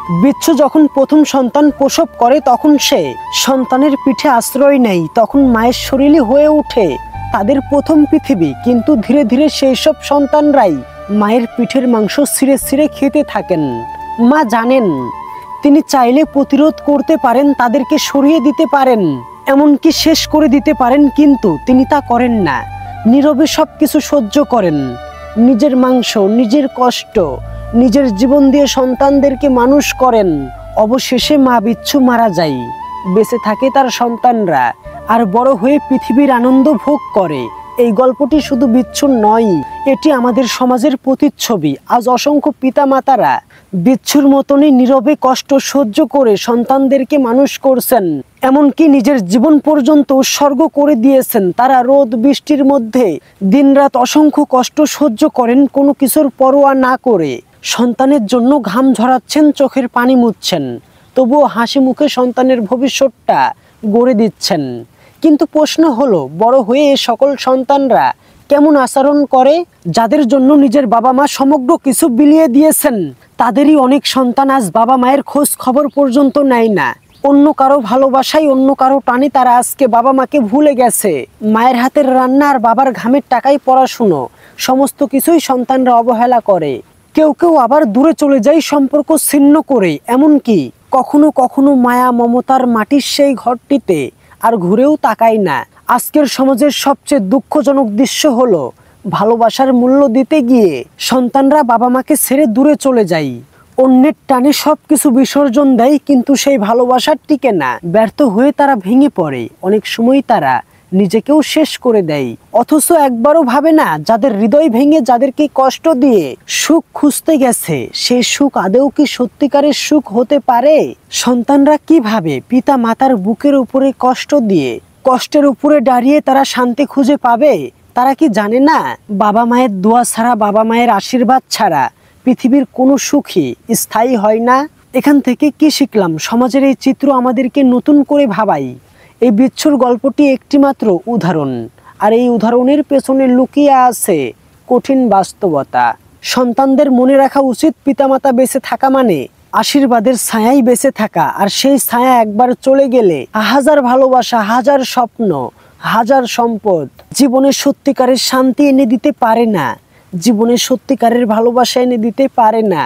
বিচ্ছু যখন প্রথম সন্তান প্রসব করে তখন সে সন্তানের পিঠে আশ্রয় নেয়, তখন মায়ের শরীরই হয়ে ওঠে তাদের প্রথম পৃথিবী। কিন্তু ধীরে ধীরে সেই সব সন্তানরাই মায়ের পিঠের মাংস ছিঁড়ে ছিঁড়ে খেতে থাকেন। মা জানেন তিনি চাইলে প্রতিরোধ করতে পারেন, তাদেরকে সরিয়ে দিতে পারেন, এমনকি শেষ করে দিতে পারেন, কিন্তু তিনি তা করেন না। নীরবে সবকিছু সহ্য করেন, নিজের মাংস, নিজের কষ্ট, নিজের জীবন দিয়ে সন্তানদেরকে মানুষ করেন। অবশেষে মা বিচ্ছু মারা যায়, বেঁচে থাকে তার সন্তানরা, আর বড় হয়ে পৃথিবীর আনন্দ ভোগ করে। এই গল্পটি শুধু বিচ্ছুর নয়, এটি আমাদের সমাজের প্রতিচ্ছবি। আজ অসংখ্য পিতামাতারা বিচ্ছুর মতনই নীরবে কষ্ট সহ্য করে সন্তানদেরকে মানুষ করছেন, এমনকি নিজের জীবন পর্যন্ত উৎসর্গ করে দিয়েছেন। তারা রোদ বৃষ্টির মধ্যে দিনরাত অসংখ্য কষ্ট সহ্য করেন, কোনো কিছুর পরোয়া না করে। সন্তানের জন্য ঘাম ঝরাচ্ছেন, চোখের পানি মুছছেন, তবুও হাসি মুখে সন্তানের ভবিষ্যৎটা গড়ে দিচ্ছেন। কিন্তু প্রশ্ন হলো, বড় হয়ে এ সকল সন্তানরা কেমন আচরণ করে? যাদের জন্য নিজের বাবা মা সমগ্র কিছু বিলিয়ে দিয়েছেন, তাদেরই অনেক সন্তান আজ বাবা মায়ের খোঁজ খবর পর্যন্ত নেয় না। অন্য কারো ভালোবাসায়, অন্য কারো টানে তারা আজকে বাবা মাকে ভুলে গেছে। মায়ের হাতের রান্না আর বাবার ঘামের টাকায় পড়াশুনো, সমস্ত কিছুই সন্তানরা অবহেলা করে। কেউ কেউ আবার দূরে চলে যায় সম্পর্ক ছিন্ন করে, এমনকি কখনো কখনো মায়া মমতার মাটির সেই ঘরটিতে আর ঘুরেও তাকায় না। আজকের সমাজের সবচেয়ে দুঃখজনক দৃশ্য হলো, ভালোবাসার মূল্য দিতে গিয়ে সন্তানরা বাবা মাকে ছেড়ে দূরে চলে যায়, অন্যের টানে সবকিছু বিসর্জন দেয়, কিন্তু সেই ভালোবাসার টিকে না। ব্যর্থ হয়ে তারা ভেঙে পড়ে, অনেক সময় তারা নিজেকেও শেষ করে দেয়। অথচ একবারও ভাবে না, যাদের হৃদয় ভেঙে, যাদেরকে কষ্ট দিয়ে সুখ খুঁজতে গেছে, সেই সুখ আদৌ কি সত্যিকারের সুখ হতে পারে? সন্তানরা কিভাবে পিতা মাতার বুকের উপরে কষ্ট দিয়ে, কষ্টের উপরে দাঁড়িয়ে তারা শান্তি খুঁজে পাবে? তারা কি জানে না, বাবা মায়ের দোয়া ছাড়া, বাবা মায়ের আশীর্বাদ ছাড়া পৃথিবীর কোনো সুখই স্থায়ী হয় না? এখান থেকে কি শিখলাম? সমাজের এই চিত্র আমাদেরকে নতুন করে ভাবাই। এই বিচ্ছুর গল্পটি একটি মাত্র উদাহরণ, আর এই উদাহরণের পেছনে লুকিয়ে আছে কঠিন বাস্তবতা। সন্তানদের মনে রাখা উচিত, পিতামাতা বেঁচে থাকা মানে আশীর্বাদের ছায়াই বেঁচে থাকা, আর সেই ছায়া একবার চলে গেলে হাজার ভালোবাসা, হাজার স্বপ্ন, হাজার সম্পদ জীবনে সত্যিকারের শান্তি এনে দিতে পারে না, জীবনে সত্যিকারের ভালোবাসা এনে দিতে পারে না।